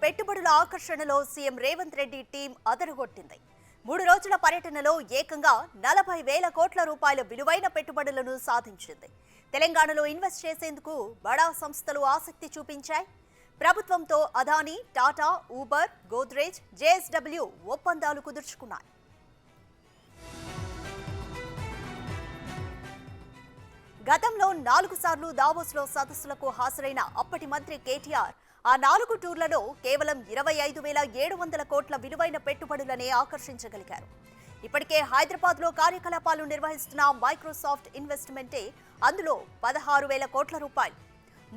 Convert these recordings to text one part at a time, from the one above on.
పెట్టుబడుల ఆకర్షణలో CM Revanth Reddy team అదరగొట్టింది. 3 రోజుల పర్యటనలో ఏకంగా 40,000 కోట్ల రూపాయల విలువైన పెట్టుబడులను సాధించింది. తెలంగాణలో ఇన్వెస్ట్ చేసేందుకు బడా సంస్థలు ఆసక్తి చూపించాయి. ప్రభుత్వంతో అదానీ, టాటా, ఊబర్, గోద్రేజ్, జేఎస్డబ్ల్యూ ఒప్పందాలు కుదుర్చుకున్నాయి. గతంలో 4 సార్లు దావోస్లో సదస్సులకు హాజరైన అప్పటి మంత్రి కేటీఆర్ ఆ 4 టూర్లలో కేవలం 25,700 కోట్ల విలువైన పెట్టుబడులనే ఆకర్షించగలిగారు. ఇప్పటికే హైదరాబాద్లో కార్యకలాపాలు నిర్వహిస్తున్న మైక్రోసాఫ్ట్ ఇన్వెస్ట్మెంటే అందులో 16,000 కోట్ల రూపాయలు.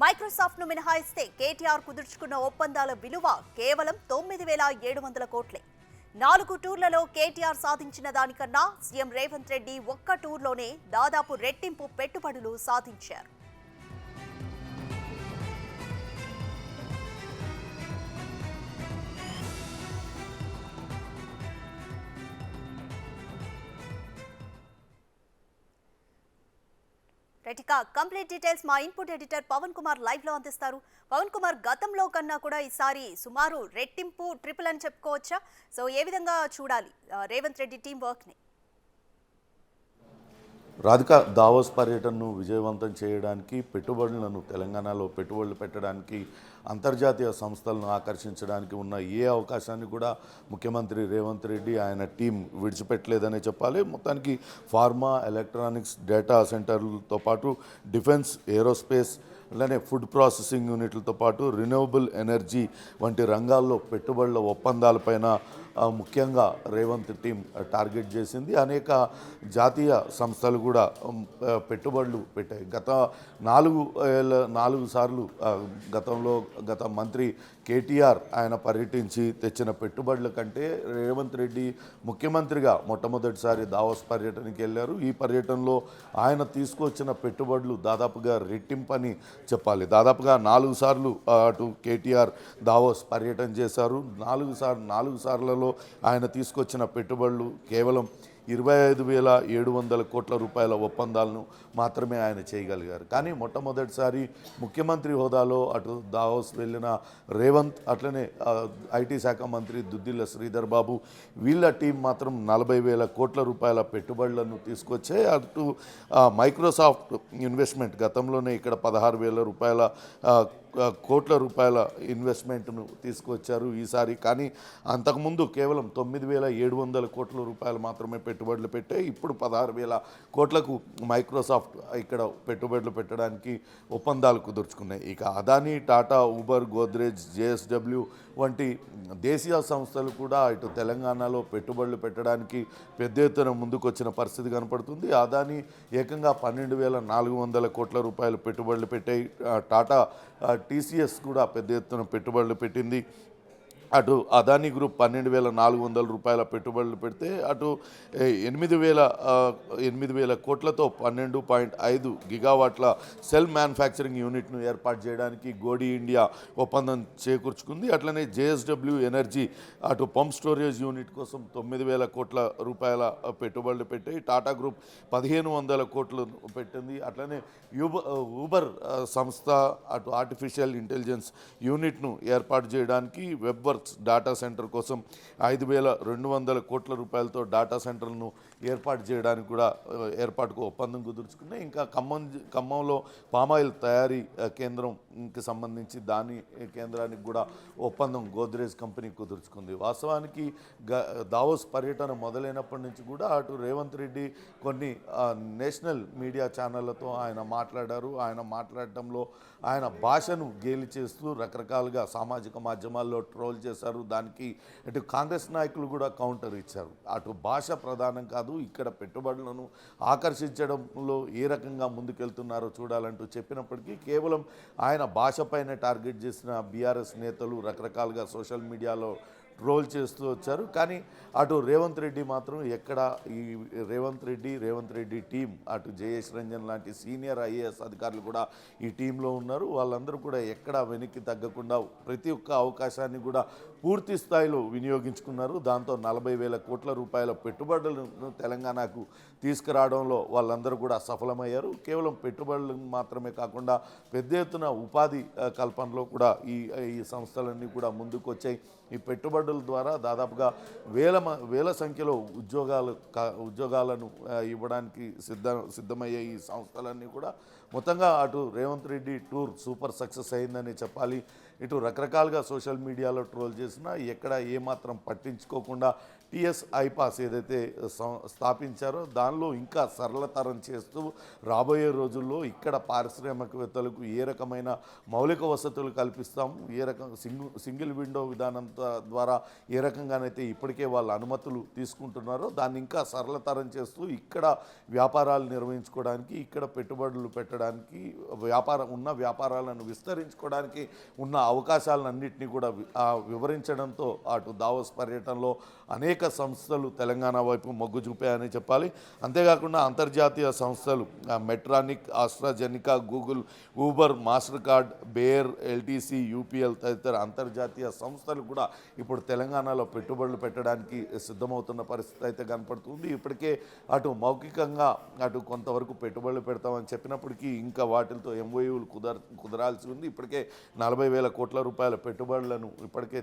మైక్రోసాఫ్ట్ను మినహాయిస్తే కేటీఆర్ కుదుర్చుకున్న ఒప్పందాల విలువ కేవలం 9,700 కోట్లే. 4 టూర్లలో కేటీఆర్ సాధించిన దానికన్నా సీఎం రేవంత్ రెడ్డి ఒక్క టూర్లోనే దాదాపు రెట్టింపు పెట్టుబడులు సాధించారు. రైటిక కంప్లీట్ డీటెయిల్స్ మా input editor Pavan Kumar live లో అందిస్తారు. పవన్ కుమార్, గతంలో కన్నా కూడా ఈసారి సుమారు రెట్టింపు ట్రిపుల్ అని చెప్పుకోవచ్చా? సో ఏ విధంగా చూడాలి రేవంత్ రెడ్డి టీం వర్క్ ని? రాధిక, దావోస్ పర్యటనను విజయవంతం చేయడానికి, పెట్టుబడులను తెలంగాణలో పెట్టుబడులు పెట్టడానికి, అంతర్జాతీయ సంస్థలను ఆకర్షించడానికి ఉన్న ఏ అవకాశాన్ని కూడా ముఖ్యమంత్రి రేవంత్ రెడ్డి ఆయన టీం విడిచిపెట్టలేదనే చెప్పాలి. మొత్తానికి ఫార్మా, ఎలక్ట్రానిక్స్, డేటా సెంటర్లతో పాటు డిఫెన్స్, ఏరోస్పేస్, అలానే ఫుడ్ ప్రాసెసింగ్ యూనిట్లతో పాటు రిన్యూవబుల్ ఎనర్జీ వంటి రంగాల్లో పెట్టుబడుల ఒప్పందాలపైన ముఖ్యంగా రేవంత్ టీం టార్గెట్ చేసింది. అనేక జాతీయ సంస్థలు కూడా పెట్టుబడులు పెట్టాయి. గత 4 సార్లు గత మంత్రి కేటీఆర్ ఆయన పర్యటించి తెచ్చిన పెట్టుబడుల కంటే రేవంత్ రెడ్డి ముఖ్యమంత్రిగా మొట్టమొదటిసారి దావోస్ పర్యటనకి వెళ్ళారు. ఈ పర్యటనలో ఆయన తీసుకొచ్చిన పెట్టుబడులు దాదాపుగా రెట్టింపని చెప్పాలి. దాదాపుగా 4 సార్లు అటు కేటీఆర్ దావోస్ పర్యటన చేశారు. 4 సార్లలో ఆయన తీసుకొచ్చిన పెట్టుబడులు కేవలం 25,700 కోట్ల రూపాయల ఒప్పందాలను మాత్రమే ఆయన చేయగలిగారు. కానీ మొట్టమొదటిసారి ముఖ్యమంత్రి హోదాలో అటు దావోస్ వెళ్ళిన రేవంత్, అట్లనే ఐటీ శాఖ మంత్రి దుద్దిల్ల శ్రీధర్ బాబు వీళ్ళ టీం మాత్రం 40,000 కోట్ల రూపాయల పెట్టుబడులను తీసుకొచ్చే అటు మైక్రోసాఫ్ట్ ఇన్వెస్ట్మెంట్ గతంలోనే ఇక్కడ 16,000 కోట్ల రూపాయల ఇన్వెస్ట్మెంట్ను తీసుకొచ్చారు ఈసారి. కానీ అంతకుముందు కేవలం 9,700 కోట్ల రూపాయలు మాత్రమే పెట్టుబడులు పెట్టాయి. ఇప్పుడు 16,000 కోట్లకు మైక్రోసాఫ్ట్ ఇక్కడ పెట్టుబడులు పెట్టడానికి ఒప్పందాలు కుదుర్చుకున్నాయి. ఇక అదానీ, టాటా, ఊబర్, గోద్రేజ్, జేఎస్డబ్ల్యూ వంటి దేశీయ సంస్థలు కూడా ఇటు తెలంగాణలో పెట్టుబడులు పెట్టడానికి పెద్ద ఎత్తున ముందుకొచ్చిన పరిస్థితి కనపడుతుంది. అదానీ ఏకంగా 12,400 కోట్ల రూపాయలు పెట్టుబడులు పెట్టాయి. టాటా టీసీఎస్ కూడా పెద్ద ఎత్తున పెట్టుబడులు పెట్టింది. అటు అదానీ గ్రూప్ 12,400 రూపాయల పెట్టుబడులు పెడితే అటు 8,000 కోట్లతో 12.5 గిగావాట్ల సెల్ మ్యానుఫ్యాక్చరింగ్ యూనిట్ను ఏర్పాటు చేయడానికి గోడి ఇండియా ఒప్పందం చేకూర్చుకుంది. అట్లనే జేఎస్డబ్ల్యూ ఎనర్జీ అటు పంప్ స్టోరేజ్ యూనిట్ కోసం 9,000 కోట్ల రూపాయల పెట్టుబడులు పెట్టాయి. టాటా గ్రూప్ 1,500 కోట్లు పెట్టింది. అట్లనే ఊబర్ సంస్థ అటు ఆర్టిఫిషియల్ ఇంటెలిజెన్స్ యూనిట్ను ఏర్పాటు చేయడానికి వెబ్వర్క్స్ డాటా సెంటర్ కోసం 5,200 కోట్ల రూపాయలతో డాటా సెంటర్లను ఏర్పాటు చేయడానికి కూడా ఏర్పాటుకు ఒప్పందం కుదుర్చుకున్నాయి. ఇంకా ఖమ్మంలో పామాయిల్ తయారీ కేంద్రంకి సంబంధించి దాని కేంద్రానికి కూడా ఒప్పందం గోద్రేజ్ కంపెనీ కుదుర్చుకుంది. వాస్తవానికి దావోస్ పర్యటన మొదలైనప్పటి నుంచి కూడా అటు రేవంత్ రెడ్డి కొన్ని నేషనల్ మీడియా ఛానళ్లతో ఆయన మాట్లాడారు. ఆయన మాట్లాడటంలో ఆయన భాషను గేలి చేస్తూ రకరకాలుగా సామాజిక మాధ్యమాల్లో ట్రోల్ చేశారు. దానికి ఇటు కాంగ్రెస్ నాయకులు కూడా కౌంటర్ ఇచ్చారు. అటు భాష ప్రధానం కాదు, ఇక్కడ పెట్టుబడులను ఆకర్షించడంలో ఏ రకంగా ముందుకెళ్తున్నారో చూడాలంటూ చెప్పినప్పటికీ కేవలం ఆయన భాషపైనే టార్గెట్ చేసిన బీఆర్ఎస్ నేతలు రకరకాలుగా సోషల్ మీడియాలో ట్రోల్ చేస్తూ వచ్చారు. కానీ అటు రేవంత్ రెడ్డి మాత్రం ఎక్కడ ఈ రేవంత్ రెడ్డి టీం అటు జయేష్ రంజన్ లాంటి సీనియర్ ఐఏఎస్ అధికారులు కూడా ఈ టీంలో ఉన్నారు. వాళ్ళందరూ కూడా ఎక్కడ వెనక్కి తగ్గకుండా ప్రతి ఒక్క అవకాశాన్ని కూడా పూర్తి స్థాయిలో వినియోగించుకున్నారు. దాంతో 40,000 కోట్ల రూపాయల పెట్టుబడులను తెలంగాణకు తీసుకురావడంలో వాళ్ళందరూ కూడా సఫలమయ్యారు. కేవలం పెట్టుబడులు మాత్రమే కాకుండా పెద్ద ఎత్తున ఉపాధి కల్పనలో కూడా ఈ సంస్థలన్నీ కూడా ముందుకు వచ్చాయి. ఈ పెట్టుబడుల ద్వారా దాదాపుగా వేల సంఖ్యలో ఉద్యోగాలను ఇవ్వడానికి సిద్ధమయ్యే ఈ సంస్థలన్నీ కూడా మొత్తంగా అటు Revanth Reddy tour super success అయిందని చెప్పాలి. ఇటు రకరకాలుగా సోషల్ మీడియాలో ట్రోల్ చేసినా ఎక్కడ ఏమాత్రం పట్టించుకోకుండా టీఎస్ ఐపాస్ ఏదైతే స్థాపించారో దానిలో ఇంకా సరళతరం చేస్తూ రాబోయే రోజుల్లో ఇక్కడ పారిశ్రామికవేత్తలకు ఏ రకమైన మౌలిక వసతులు కల్పిస్తాము, ఏ రకం సింగిల్ విండో విధానం ద్వారా ఏ రకంగానైతే ఇప్పటికే వాళ్ళ అనుమతులు తీసుకుంటున్నారో దాన్ని ఇంకా సరళతరం చేస్తూ ఇక్కడ వ్యాపారాలు నిర్వహించుకోవడానికి, ఇక్కడ పెట్టుబడులు పెట్టడానికి, వ్యాపారాలను విస్తరించుకోవడానికి ఉన్న అవకాశాలన్నింటినీ కూడా వివరించడంతో అటు దావోస్ పర్యటనలో అనేక సంస్థలు తెలంగాణ వైపు మొగ్గు చూపాయని చెప్పాలి. అంతేకాకుండా అంతర్జాతీయ సంస్థలు Medtronic, AstraZeneca, Google, Uber, Mastercard, Bayer, LTC, UPL తదితర అంతర్జాతీయ సంస్థలు కూడా ఇప్పుడు తెలంగాణలో పెట్టుబడులు పెట్టడానికి సిద్ధమవుతున్న పరిస్థితి అయితే కనపడుతుంది. ఇప్పటికే అటు మౌఖికంగా అటు కొంతవరకు పెట్టుబడులు పెడతామని చెప్పినప్పటికీ ఇంకా వాటితో ఎంఓయూలు కుదరాల్సి ఉంది. ఇప్పటికే 40,000 కోట్ల రూపాయల పెట్టుబడులను ఇప్పటికే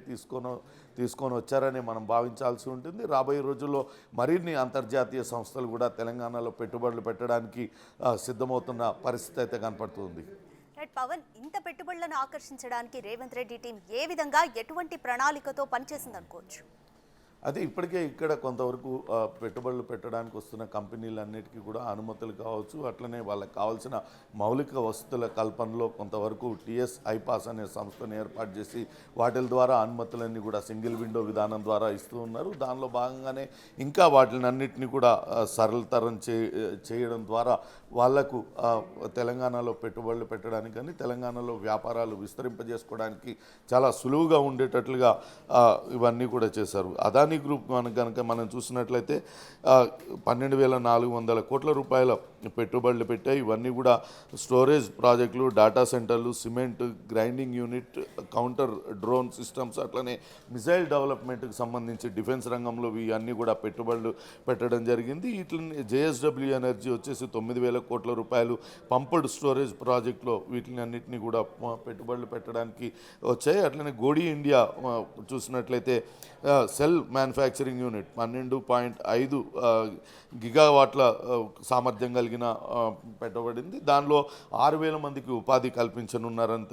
తీసుకొని వచ్చారని మనం భావించాల్సి ఉంటుంది. రాబోయే రోజుల్లో మరిన్ని అంతర్జాతీయ సంస్థలు కూడా తెలంగాణలో పెట్టుబడులు పెట్టడానికి సిద్ధమవుతున్న పరిస్థితి అయితే కనపడుతుంది. పవన్, ఇంత పెట్టుబడులను ఆకర్షించడానికి రేవంత్ రెడ్డి టీం ఏ విధంగా ఎటువంటి ప్రణాళికతో పనిచేసింది అనుకోవచ్చు? అయితే ఇప్పటికే ఇక్కడ కొంతవరకు పెట్టుబడులు పెట్టడానికి వస్తున్న కంపెనీలన్నిటికీ కూడా అనుమతులు కావచ్చు, అట్లనే వాళ్ళకి కావాల్సిన మౌలిక వసతుల కల్పనలో కొంతవరకు టీఎస్ ఐపాస్ అనే సంస్థను ఏర్పాటు చేసి వాటి ద్వారా అనుమతులన్నీ కూడా సింగిల్ విండో విధానం ద్వారా ఇస్తూ ఉన్నారు. దానిలో భాగంగానే ఇంకా వాటినన్నిటిని కూడా సరళతరం చేయడం ద్వారా వాళ్లకు తెలంగాణలో పెట్టుబడులు పెట్టడానికి కానీ తెలంగాణలో వ్యాపారాలు విస్తరింపజేసుకోవడానికి చాలా సులువుగా ఉండేటట్లుగా ఇవన్నీ కూడా చేశారు. అదానీ గ్రూప్ కనుక మనం చూసినట్లయితే 12,400 కోట్ల రూపాయల పెట్టుబడులు పెట్టాయి. ఇవన్నీ కూడా స్టోరేజ్ ప్రాజెక్టులు, డేటా సెంటర్లు, cement, grinding unit, counter drone systems, అట్లనే మిసైల్ డెవలప్మెంట్కి సంబంధించి డిఫెన్స్ రంగంలో ఇవన్నీ కూడా పెట్టుబడులు పెట్టడం జరిగింది. వీటిని జేఎస్డబ్ల్యూ ఎనర్జీ వచ్చేసి 9,000 కోట్ల రూపాయలు పంప్డ్ స్టోరేజ్ ప్రాజెక్టులో వీటిని అన్నింటినీ కూడా పెట్టుబడులు పెట్టడానికి వచ్చాయి. అట్లనే గోడి ఇండియా చూసినట్లయితే సెల్ మ్యానుఫ్యాక్చరింగ్ యూనిట్ 12.5 గిగావాట్ల సామర్థ్యం కలిగిన పెట్టబడింది. దానిలో 6,000 మందికి ఉపాధి కల్పించనున్నారని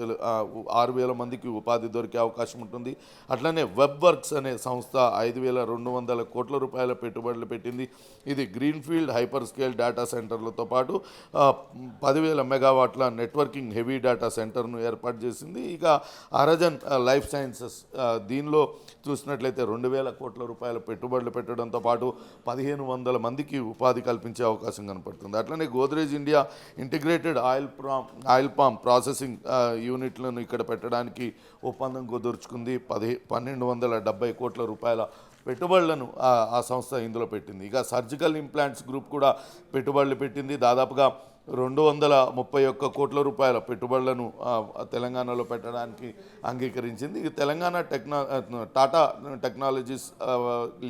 6,000 మందికి ఉపాధి దొరికే అవకాశం ఉంటుంది. అట్లనే వెబ్ వర్క్స్ అనే సంస్థ 5,200 కోట్ల రూపాయల పెట్టుబడులు పెట్టింది. ఇది గ్రీన్ఫీల్డ్ హైపర్ స్కేల్ డేటా సెంటర్లతో పాటు 10,000 మెగావాట్ల నెట్వర్కింగ్ హెవీ డేటా సెంటర్ను ఏర్పాటు చేసింది. ఇక అరజన్ లైఫ్ సైన్సెస్ దీనిలో చూసినట్లయితే 2,000 కోట్ల రూపాయల పెట్టుబడులు పెట్టడంతో పాటు 1,500 మందికి ఉపాధి కల్పించే అవకాశం కనపడుతుంది. అట్లనే Godrej India integrated oil palm processing యూనిట్లను ఇక్కడ పెట్టడానికి ఒప్పందం కుదుర్చుకుంది. 1,270 కోట్ల రూపాయల పెట్టుబడులను ఆ సంస్థ ఇందులో పెట్టింది. ఇక సర్జికల్ ఇంప్లాంట్స్ గ్రూప్ కూడా పెట్టుబడులు పెట్టింది. దాదాపుగా 231 కోట్ల రూపాయల పెట్టుబడులను తెలంగాణలో పెట్టడానికి అంగీకరించింది. తెలంగాణ టాటా టెక్నాలజీస్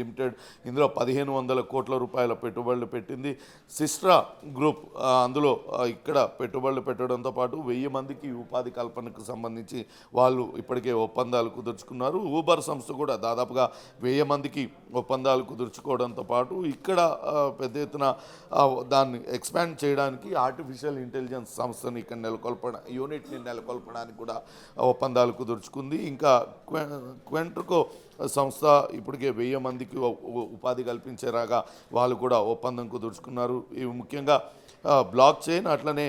లిమిటెడ్ ఇందులో 1,500 కోట్ల రూపాయల పెట్టుబడులు పెట్టింది. సిస్ట్రా గ్రూప్ అందులో ఇక్కడ పెట్టుబడులు పెట్టడంతో పాటు 1,000 మందికి ఉపాధి కల్పనకు సంబంధించి వాళ్ళు ఇప్పటికే ఒప్పందాలు కుదుర్చుకున్నారు. ఊబర్ సంస్థ కూడా దాదాపుగా 1,000 మందికి ఒప్పందాలు కుదుర్చుకోవడంతో పాటు ఇక్కడ పెద్ద ఎత్తున దాన్ని ఎక్స్పాండ్ చేయడానికి ఆర్టిఫిషియల్ ఇంటెలిజెన్స్ సంస్థని ఇక్కడ యూనిట్ని నెలకొల్పడానికి కూడా ఒప్పందాలు కుదుర్చుకుంది. ఇంకా క్వెంట్రకో సంస్థ ఇప్పటికే 1,000 మందికి ఉపాధి కల్పించేలాగా వాళ్ళు కూడా ఒప్పందం కుదుర్చుకున్నారు. ఇవి ముఖ్యంగా బ్లాక్ చైన్ అట్లనే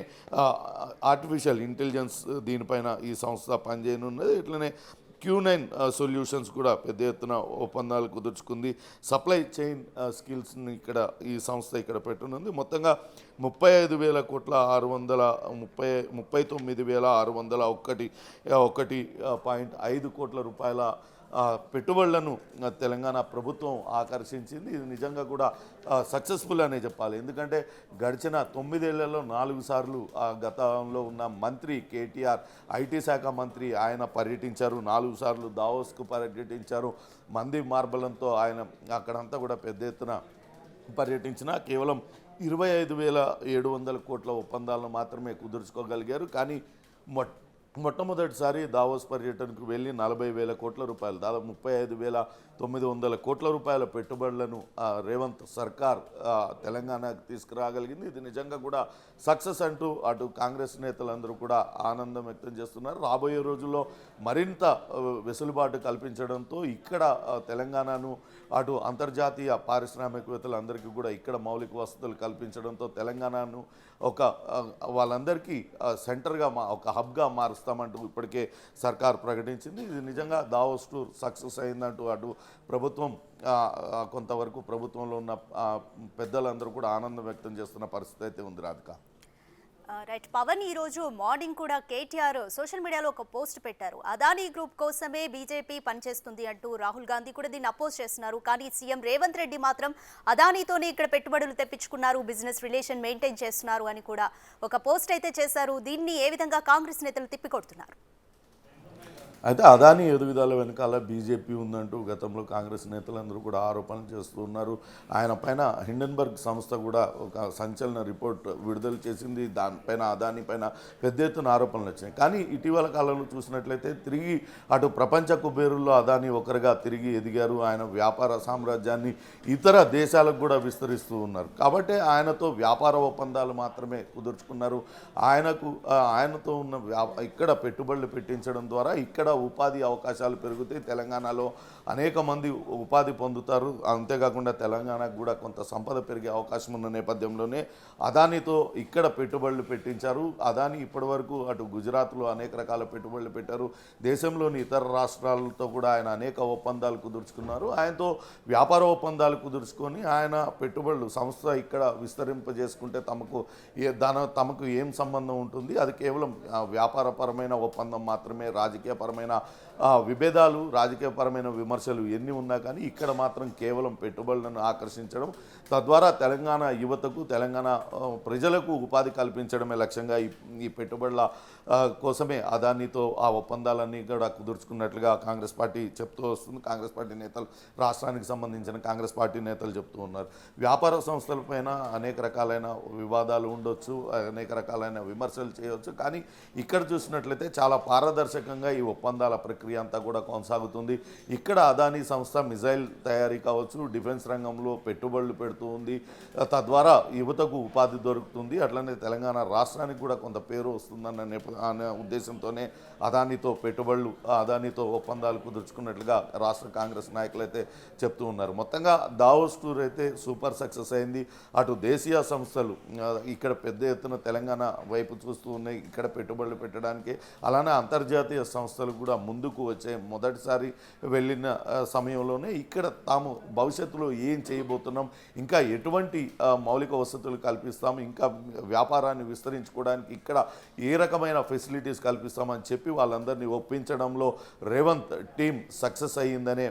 ఆర్టిఫిషియల్ ఇంటెలిజెన్స్ దీనిపైన ఈ సంస్థ పనిచేయనున్నది. ఇట్లనే Q9 సొల్యూషన్స్ కూడా పెద్ద ఎత్తున ఒప్పందాలు కుదుర్చుకుంది. సప్లై చైన్ స్కిల్స్ని ఇక్కడ ఈ సంస్థ ఇక్కడ పెట్టనుంది. మొత్తంగా 39,601.5 కోట్ల రూపాయల పెట్టుబడులను తెలంగాణ ప్రభుత్వం ఆకర్షించింది. ఇది నిజంగా కూడా సక్సెస్ఫుల్ అనే చెప్పాలి. ఎందుకంటే గడిచిన 9 ఏళ్లలో 4 సార్లు గతంలో ఉన్న మంత్రి కేటీఆర్, ఐటీ శాఖ మంత్రి, ఆయన పర్యటించారు. 4 సార్లు దావోస్కు పర్యటించారు. మంది మార్బలంతో ఆయన అక్కడంతా కూడా పెద్ద ఎత్తున పర్యటించిన కేవలం 25,700 కోట్ల ఒప్పందాలను మాత్రమే కుదుర్చుకోగలిగారు. కానీ మొట్టమొదటిసారి దావోస్ పర్యటనకు వెళ్ళి 40,000 కోట్ల రూపాయలు, దాదాపు 35,900 కోట్ల రూపాయల పెట్టుబడులను రేవంత్ సర్కార్ తెలంగాణకు తీసుకురాగలిగింది. ఇది నిజంగా కూడా సక్సెస్ అంటూ అటు కాంగ్రెస్ నేతలందరూ కూడా ఆనందం వ్యక్తం చేస్తున్నారు. రాబోయే రోజుల్లో మరింత వెసులుబాటు కల్పించడంతో ఇక్కడ తెలంగాణను అటు అంతర్జాతీయ పారిశ్రామికవేత్తలందరికీ కూడా ఇక్కడ మౌలిక వసతులు కల్పించడంతో తెలంగాణను ఒక వాళ్ళందరికీ సెంటర్గా ఒక హబ్గా మారుస్తామంటూ ఇప్పటికే సర్కార్ ప్రకటించింది. ఇది నిజంగా దావోస్ టూర్ సక్సెస్ అయిందంటూ అటు ప్రభుత్వం కొంతవరకు ప్రభుత్వంలో ఉన్న పెద్దలందరూ కూడా ఆనందం వ్యక్తం చేస్తున్న పరిస్థితి అయితే ఉంది. రాధిక. రైట్ పవన్, ఈ రోజు మార్నింగ్ కూడా కేటీఆర్ సోషల్ మీడియాలో ఒక పోస్ట్ పెట్టారు. అదానీ గ్రూప్ కోసమే బీజేపీ పనిచేస్తుంది అంటూ. రాహుల్ గాంధీ కూడా దీన్ని అపోజ్ చేస్తున్నారు. కానీ సీఎం రేవంత్ రెడ్డి మాత్రం అదానీతోనే ఇక్కడ పెట్టుబడులు తెప్పించుకున్నారు, బిజినెస్ రిలేషన్ మెయింటైన్ చేస్తున్నారు అని కూడా ఒక పోస్ట్ అయితే చేశారు. దీన్ని ఏ విధంగా కాంగ్రెస్ నేతలు తిప్పికొడుతున్నారు? అయితే అదానీ ఎదుగుదల వెనకాల బీజేపీ ఉందంటూ గతంలో కాంగ్రెస్ నేతలందరూ కూడా ఆరోపణలు చేస్తూ ఉన్నారు. ఆయన పైన హిండెన్బర్గ్ సంస్థ కూడా ఒక సంచలన రిపోర్ట్ విడుదల చేసింది. దానిపైన అదానీ పైన పెద్ద ఎత్తున ఆరోపణలు వచ్చాయి. కానీ ఇటీవల కాలంలో చూసినట్లయితే తిరిగి అటు ప్రపంచ కుబేరుల్లో అదానీ ఒకరిగా తిరిగి ఎదిగారు. ఆయన వ్యాపార సామ్రాజ్యాన్ని ఇతర దేశాలకు కూడా విస్తరిస్తూ ఉన్నారు. కాబట్టి ఆయనతో వ్యాపార ఒప్పందాలు మాత్రమే కుదుర్చుకున్నారు. ఆయనతో ఉన్న ఇక్కడ పెట్టుబడులు పెట్టించడం ద్వారా ఇక్కడ ఉపాధి అవకాశాలు పెరుగుతాయి. తెలంగాణలో అనేక మంది ఉపాధి పొందుతారు. అంతేకాకుండా తెలంగాణకు కూడా కొంత సంపద పెరిగే అవకాశం ఉన్న నేపథ్యంలోనే అదానీతో ఇక్కడ పెట్టుబడులు పెట్టించారు. అదానీ ఇప్పటివరకు అటు గుజరాత్లో అనేక రకాల పెట్టుబడులు పెట్టారు. దేశంలోని ఇతర రాష్ట్రాలతో కూడా ఆయన అనేక ఒప్పందాలు కుదుర్చుకున్నారు. ఆయనతో వ్యాపార ఒప్పందాలు కుదుర్చుకొని ఆయన పెట్టుబడులు సంస్థ ఇక్కడ విస్తరింపజేసుకుంటే తమకు ఏం సంబంధం ఉంటుంది? అది కేవలం వ్యాపారపరమైన ఒప్పందం మాత్రమే. రాజకీయపరమైన విభేదాలు, రాజకీయపరమైన విమర్శలు ఎన్ని ఉన్నా కానీ ఇక్కడ మాత్రం కేవలం పెట్టుబడులను ఆకర్షించడం, తద్వారా తెలంగాణ యువతకు, తెలంగాణ ప్రజలకు ఉపాధి కల్పించడమే లక్ష్యంగా ఈ పెట్టుబడుల కోసమే అదానీతో ఆ ఒప్పందాలన్నీ కూడా కుదుర్చుకున్నట్లుగా కాంగ్రెస్ పార్టీ చెప్తూ వస్తుంది. కాంగ్రెస్ పార్టీ నేతలు, రాష్ట్రానికి సంబంధించిన కాంగ్రెస్ పార్టీ నేతలు చెప్తూ ఉన్నారు. వ్యాపార సంస్థలపైన అనేక రకాలైన వివాదాలు ఉండొచ్చు, అనేక రకాలైన విమర్శలు చేయవచ్చు. కానీ ఇక్కడ చూసినట్లయితే చాలా పారదర్శకంగా ఈ ఒప్పందాల ప్రక్రియ అంతా కూడా కొనసాగుతుంది. ఇక్కడ అదానీ సంస్థ మిజైల్ తయారీ కావచ్చు, డిఫెన్స్ రంగంలో పెట్టుబడులు పెడుతూ ఉంది. తద్వారా యువతకు ఉపాధి దొరుకుతుంది. అట్లనే తెలంగాణ రాష్ట్రానికి కూడా కొంత పేరు వస్తుందన్న ఉద్దేశంతోనే అదానీతో పెట్టుబడులు, అదానీతో ఒప్పందాలు కుదుర్చుకున్నట్లుగా రాష్ట్ర కాంగ్రెస్ నాయకులు అయితే చెప్తూ ఉన్నారు. మొత్తంగా దావోస్ టూర్ అయితే సూపర్ సక్సెస్ అయింది. అటు దేశీయ సంస్థలు ఇక్కడ పెద్ద ఎత్తున తెలంగాణ వైపు చూస్తూ ఉన్నాయి, ఇక్కడ పెట్టుబడులు పెట్టడానికి. అలానే అంతర్జాతీయ సంస్థలు కూడా ముందుకు వచ్చే మొదటిసారి వెళ్ళిన సమయంలోనే ఇక్కడ తాము భవిష్యత్తులో ఏం చేయబోతున్నాం, ఇంకా ఎటువంటి మౌలిక వసతులు కల్పిస్తాము, ఇంకా వ్యాపారాన్ని విస్తరించుకోవడానికి ఇక్కడ ఏ రకమైన ఫెసిలిటీస్ కల్పిస్తామని చెప్పి వాళ్ళందరినీ ఒప్పించడంలో రేవంత్ టీం సక్సెస్ అయ్యిందనే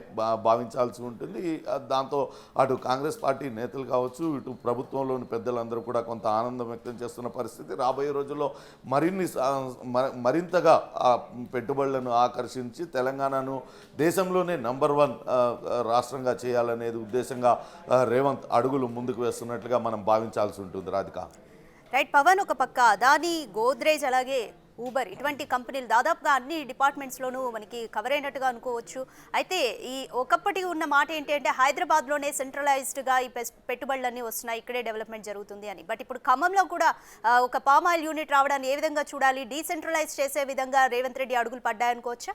భావించాల్సి ఉంటుంది. దాంతో అటు కాంగ్రెస్ పార్టీ నేతలు కావచ్చు, ఇటు ప్రభుత్వంలోని పెద్దలందరూ కూడా కొంత ఆనందం వ్యక్తం చేస్తున్న పరిస్థితి. రాబోయే రోజుల్లో మరింతగా పెట్టుబడులను ఆకర్షించి తెలంగాణను దేశంలోనే నంబర్ 1 రాష్ట్రంగా చేయాలనేది ఉద్దేశంగా రేవంత్ అడుగులు ముందుకు వేస్తున్నట్లుగా మనం భావించాల్సి ఉంటుంది. రాధిక. రైట్ పవన్, ఒక పక్క అదానీ, గోద్రేజ్, అలాగే ఊబర్ ఇటువంటి కంపెనీలు దాదాపుగా అన్ని డిపార్ట్మెంట్స్లోనూ మనకి కవర్ అయినట్టుగా అనుకోవచ్చు. అయితే ఈ ఒకప్పటి ఉన్న మాట ఏంటి అంటే హైదరాబాద్లోనే సెంట్రలైజ్డ్గా ఈ పెట్టుబడులన్నీ వస్తున్నాయి, ఇక్కడే డెవలప్మెంట్ జరుగుతుంది అని. బట్ ఇప్పుడు ఖమ్మంలో కూడా ఒక పామ్ ఆయిల్ యూనిట్ రావడాన్ని ఏ విధంగా చూడాలి? డీసెంట్రలైజ్ చేసే విధంగా రేవంత్ రెడ్డి అడుగులు పడ్డాయనుకోవచ్చా?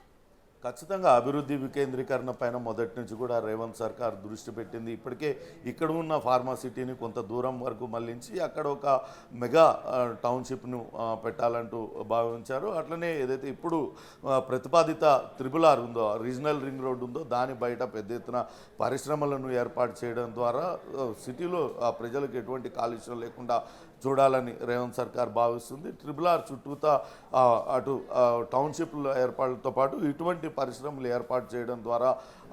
ఖచ్చితంగా అభివృద్ధి వికేంద్రీకరణ పైన మొదటి నుంచి కూడా రేవంత్ సర్కార్ దృష్టి పెట్టింది. ఇప్పటికే ఇక్కడ ఉన్న ఫార్మాసిటీని కొంత దూరం వరకు మళ్లించి అక్కడ ఒక మెగా టౌన్షిప్ను పెట్టాలంటూ భావించారు. అట్లనే ఏదైతే ఇప్పుడు ప్రతిపాదిత RRR ఉందో, రీజనల్ రింగ్ రోడ్ ఉందో, దాని బయట పెద్ద ఎత్తున పరిశ్రమలను ఏర్పాటు చేయడం ద్వారా సిటీలో ప్రజలకు ఎటువంటి కాలుష్యం లేకుండా చూడాలని రేవంత్ సర్కార్ భావిస్తుంది. RRR చుట్టూతా అటు టౌన్షిప్ల ఏర్పాటుతో పాటు ఇటువంటి మరిన్ని పరిశ్రమలు ఏర్పాటు చేయడం ద్వారా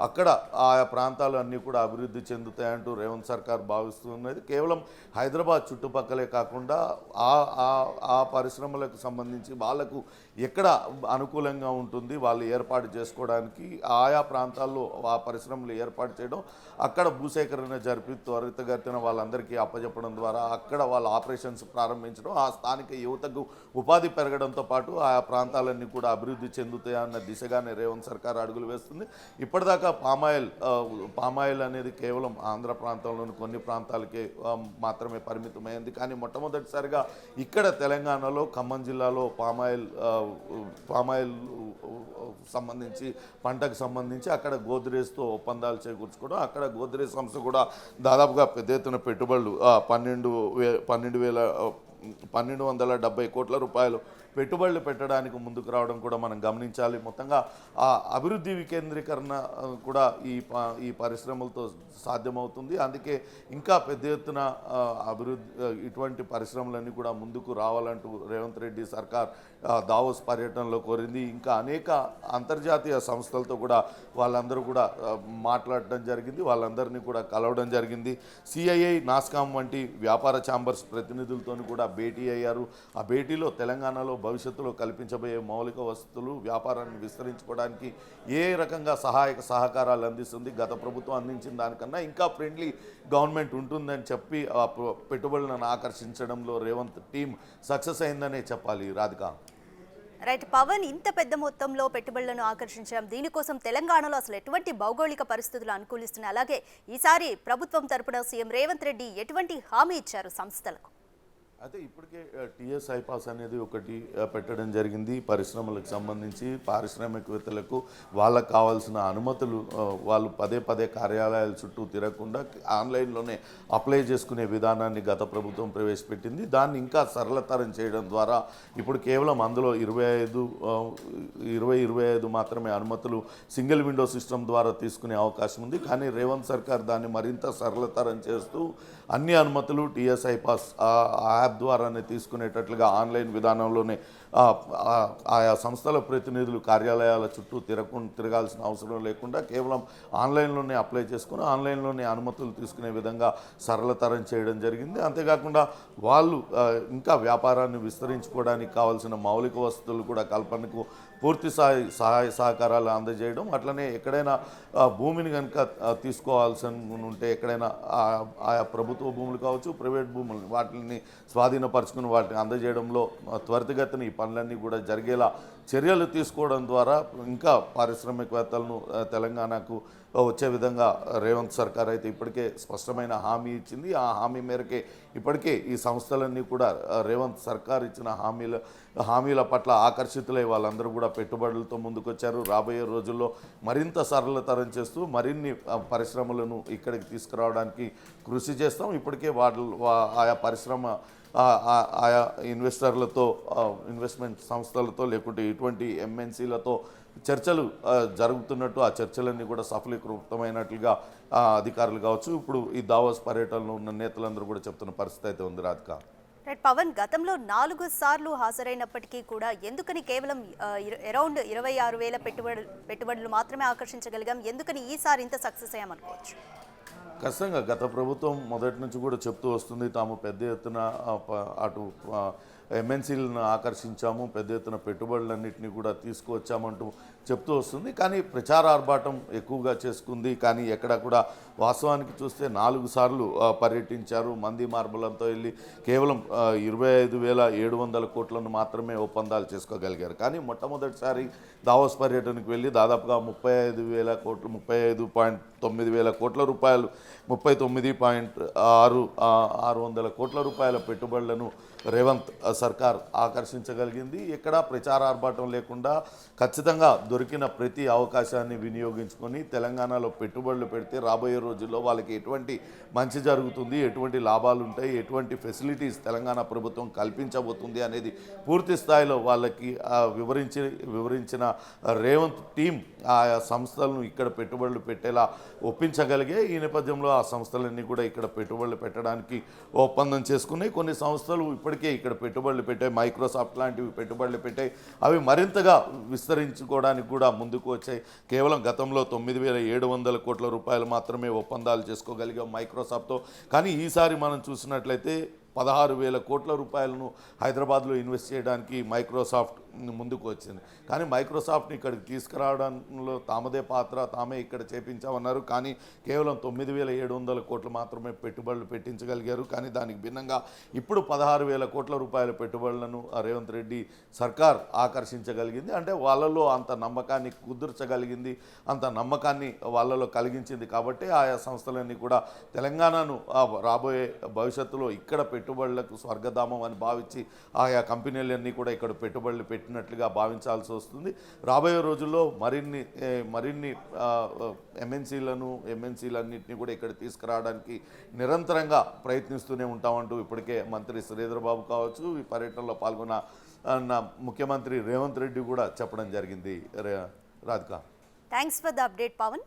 అక్కడ ఆయా ప్రాంతాలు అన్నీ కూడా అభివృద్ధి చెందుతాయంటూ రేవంత్ సర్కార్ భావిస్తున్నది. కేవలం హైదరాబాద్ చుట్టుపక్కలే కాకుండా ఆ పరిశ్రమలకు సంబంధించి వాళ్ళకు ఎక్కడ అనుకూలంగా ఉంటుంది వాళ్ళు ఏర్పాటు చేసుకోవడానికి ఆయా ప్రాంతాల్లో ఆ పరిశ్రమలు ఏర్పాటు చేయడం, అక్కడ భూసేకరణ జరిపి త్వరితగతిన వాళ్ళందరికీ అప్పచెప్పడం ద్వారా అక్కడ వాళ్ళ ఆపరేషన్స్ ప్రారంభించడం, ఆ స్థానిక యువతకు ఉపాధి పెరగడంతో పాటు ఆయా ప్రాంతాలన్నీ కూడా అభివృద్ధి చెందుతాయన్న దిశగానే రేవంత్ సర్కార్ అడుగులు వేస్తుంది. ఇప్పటిదాకా పామాయిల్ అనేది కేవలం ఆంధ్ర ప్రాంతంలోని కొన్ని ప్రాంతాలకే మాత్రమే పరిమితమైంది. కానీ మొట్టమొదటిసారిగా ఇక్కడ తెలంగాణలో ఖమ్మం జిల్లాలో పామాయిల్ సంబంధించి పంటకు సంబంధించి అక్కడ గోద్రేజ్తో ఒప్పందాలు చేకూర్చుకోవడం, అక్కడ గోద్రేజ్ సంస్థ కూడా దాదాపుగా పెద్ద ఎత్తున పెట్టుబడులు 1270 కోట్ల రూపాయలు పెట్టుబడులు పెట్టడానికి ముందుకు రావడం కూడా మనం గమనించాలి. మొత్తంగా ఆ అభివృద్ధి వికేంద్రీకరణ కూడా ఈ పరిశ్రమలతో సాధ్యమవుతుంది. అందుకే ఇంకా పెద్ద ఎత్తున ఇటువంటి పరిశ్రమలన్నీ కూడా ముందుకు రావాలంటూ రేవంత్ రెడ్డి సర్కార్ దావోస్ పర్యటనలో కోరింది. ఇంకా అనేక అంతర్జాతీయ సంస్థలతో కూడా వాళ్ళందరూ కూడా మాట్లాడడం జరిగింది, వాళ్ళందరినీ కూడా కలవడం జరిగింది. సిఐఐ, నాస్కామ్ వంటి వ్యాపార ఛాంబర్స్ ప్రతినిధులతో కూడా భేటీ అయ్యారు. ఆ భేటీలో తెలంగాణలో భవిష్యత్తులో కల్పించబోయే మౌలిక వసతులు, వ్యాపారాన్ని విస్తరించుకోవడానికి ఏ రకంగా సహకారాలు అందిస్తుంది, గత ప్రభుత్వం అందించిన దానికన్నా ఇంకా ఫ్రెండ్లీ గవర్నమెంట్ ఉంటుందని చెప్పి ఆ పెట్టుబడులను ఆకర్షించడంలో రేవంత్ టీం సక్సెస్ అయిందనే చెప్పాలి. రాధిక. రైట్ పవన్, ఇంత పెద్ద మొత్తంలో పెట్టుబడులను ఆకర్షించడం, దీనికోసం తెలంగాణలో అసలు ఎటువంటి భౌగోళిక పరిస్థితులు అనుకూలిస్తున్నాయి? అలాగే ఈసారి ప్రభుత్వం తరపున సీఎం రేవంత్ రెడ్డి ఎటువంటి హామీ ఇచ్చారు సంస్థలకు? అయితే ఇప్పటికే టీఎస్ ఐపాస్ అనేది ఒకటి పెట్టడం జరిగింది. పరిశ్రమలకు సంబంధించి పారిశ్రామికవేత్తలకు వాళ్ళకు కావాల్సిన అనుమతులు వాళ్ళు పదే కార్యాలయాల చుట్టూ తిరగకుండా ఆన్లైన్లోనే అప్లై చేసుకునే విధానాన్ని గత ప్రభుత్వం ప్రవేశపెట్టింది. దాన్ని ఇంకా సరళతరం చేయడం ద్వారా ఇప్పుడు కేవలం అందులో 25 మాత్రమే అనుమతులు సింగిల్ విండో సిస్టమ్ ద్వారా తీసుకునే అవకాశం ఉంది. కానీ రేవంత్ సర్కార్ దాన్ని మరింత సరళతరం చేస్తూ అన్ని అనుమతులు టీఎస్ ఐపాస్ యాప్ ద్వారానే తీసుకునేటట్లుగా ఆన్లైన్ విధానంలోనే ఆయా సంస్థల ప్రతినిధులు కార్యాలయాల చుట్టూ తిరగాల్సిన అవసరం లేకుండా కేవలం ఆన్లైన్లోనే అప్లై చేసుకుని ఆన్లైన్లోనే అనుమతులు తీసుకునే విధంగా సరళతరం చేయడం జరిగింది. అంతేకాకుండా వాళ్ళు ఇంకా వ్యాపారాన్ని విస్తరించుకోవడానికి కావాల్సిన మౌలిక వసతులు కూడా కల్పనకు పూర్తి సహాయ సహకారాలు అందజేయడం, అట్లనే ఎక్కడైనా భూమిని కనుక తీసుకోవాల్సి ఉంటే ఎక్కడైనా ఆయా ప్రభుత్వ భూములు కావచ్చు, ప్రైవేట్ భూములు వాటిని స్వాధీనపరుచుకుని వాటిని అందజేయడంలో త్వరితగతిన ఈ పనులన్నీ కూడా జరిగేలా చర్యలు తీసుకోవడం ద్వారా ఇంకా పారిశ్రామికవేత్తలను తెలంగాణకు వచ్చే విధంగా రేవంత్ సర్కార్ అయితే ఇప్పటికే స్పష్టమైన హామీ ఇచ్చింది. ఆ హామీ మేరకే ఇప్పటికే ఈ సంస్థలన్నీ కూడా రేవంత్ సర్కార్ ఇచ్చిన హామీల పట్ల ఆకర్షితులై వాళ్ళందరూ కూడా పెట్టుబడులతో ముందుకొచ్చారు. రాబోయే రోజుల్లో మరింత సరళతరం చేస్తూ మరిన్ని పరిశ్రమలను ఇక్కడికి తీసుకురావడానికి కృషి చేస్తాం. ఇప్పటికే ఆయా ఆయా ఇన్వెస్ట్మెంట్ సంస్థలతో లేకుంటే ఇటువంటి ఎంఎన్సీలతో చర్చలు జరుగుతున్నట్టు ఆ చర్చలన్నీ కూడా సఫలీకృతమైనట్లుగా అధికారులు కావచ్చు ఇప్పుడు ఈ దావోస్ పర్యటనలో ఉన్న నేతలందరూ కూడా చెప్తున్న పరిస్థితి అయితే ఉంది. రాధిక. రైట్ పవన్, గతంలో 4 సార్లు హాజరైనప్పటికీ కూడా ఎందుకని కేవలం అరౌండ్ 26,000 పెట్టుబడులు మాత్రమే ఆకర్షించగలిగాం? ఎందుకని ఈసారి ఇంత సక్సెస్ అయ్యామనుకోవచ్చు? ఖచ్చితంగా గత ప్రభుత్వం మొదటి నుంచి కూడా చెప్తూ వస్తుంది, తాము పెద్ద ఎత్తున అటు ఎంఎన్సీలను ఆకర్షించాము, పెద్ద ఎత్తున పెట్టుబడులన్నింటినీ కూడా తీసుకువచ్చామంటూ చెప్తూ వస్తుంది. కానీ ప్రచార ఆర్భాటం ఎక్కువగా చేసుకుంది. కానీ ఎక్కడ కూడా వాస్తవానికి చూస్తే 4 సార్లు పర్యటించారు. మంది మార్బలంతో వెళ్ళి కేవలం 25,700 కోట్లను మాత్రమే ఒప్పందాలు చేసుకోగలిగారు. కానీ మొట్టమొదటిసారి దావోస్ పర్యటనకు వెళ్ళి దాదాపుగా 35,000 కోట్లు 35.9 కోట్ల రూపాయలు 39.600 కోట్ల రూపాయల పెట్టుబడులను రేవంత్ సర్కార్ ఆకర్షించగలిగింది. ఎక్కడ ప్రచారార్భాటం లేకుండా ఖచ్చితంగా దొరికిన ప్రతి అవకాశాన్ని వినియోగించుకొని తెలంగాణలో పెట్టుబడులు పెడితే రాబోయే రోజుల్లో వాళ్ళకి ఎటువంటి మంచి జరుగుతుంది, ఎటువంటి లాభాలు ఉంటాయి, ఎటువంటి ఫెసిలిటీస్ తెలంగాణ ప్రభుత్వం కల్పించబోతుంది అనేది పూర్తి స్థాయిలో వాళ్ళకి వివరించిన రేవంత్ టీం ఆయా సంస్థలను ఇక్కడ పెట్టుబడులు పెట్టేలా ఒప్పించగలిగే. ఈ నేపథ్యంలో ఆ సంస్థలన్నీ కూడా ఇక్కడ పెట్టుబడులు పెట్టడానికి ఒప్పందం చేసుకున్నాయి. కొన్ని సంస్థలు ఇప్పటికే ఇక్కడ పెట్టుబడులు పెట్టాయి, మైక్రోసాఫ్ట్ లాంటివి పెట్టుబడులు పెట్టాయి. అవి మరింతగా విస్తరించుకోవడానికి కూడా ముందుకు వచ్చాయి. కేవలం గతంలో 9,700 కోట్ల రూపాయలు మాత్రమే ఒప్పందాలు చేసుకోగలిగాం మైక్రోసాఫ్ట్తో. కానీ ఈసారి మనం చూసినట్లయితే 16,000 కోట్ల రూపాయలను హైదరాబాద్లో ఇన్వెస్ట్ చేయడానికి మైక్రోసాఫ్ట్ ముందుకు వచ్చింది. కానీ మైక్రోసాఫ్ట్ని ఇక్కడికి తీసుకురావడంలో తామదే పాత్ర, తామే ఇక్కడ చేపించామన్నారు. కానీ కేవలం 9,700 కోట్లు మాత్రమే పెట్టుబడులు పెట్టించగలిగారు. కానీ దానికి భిన్నంగా ఇప్పుడు 16,000 కోట్ల రూపాయల పెట్టుబడులను రేవంత్ రెడ్డి సర్కార్ ఆకర్షించగలిగింది. అంటే వాళ్ళలో అంత నమ్మకాన్ని కుదుర్చగలిగింది, అంత నమ్మకాన్ని వాళ్ళలో కలిగించింది. కాబట్టి ఆయా సంస్థలన్నీ కూడా తెలంగాణను రాబోయే భవిష్యత్తులో ఇక్కడ పెట్టుబడులకు స్వర్గధామం అని భావించి ఆయా కంపెనీలన్నీ కూడా ఇక్కడ పెట్టుబడులు పెట్టినట్లుగా భావించాల్సి వస్తుంది. రాబోయే రోజుల్లో మరిన్ని ఎంఎన్సీలన్నింటినీ కూడా ఇక్కడ తీసుకురావడానికి నిరంతరంగా ప్రయత్నిస్తూనే ఉంటామంటూ ఇప్పటికే మంత్రి శ్రీధర్ బాబు కావచ్చు, ఈ పర్యటనలో పాల్గొన్న ముఖ్యమంత్రి రేవంత్ రెడ్డి కూడా చెప్పడం జరిగింది. Radhika, thanks for the update Pawan.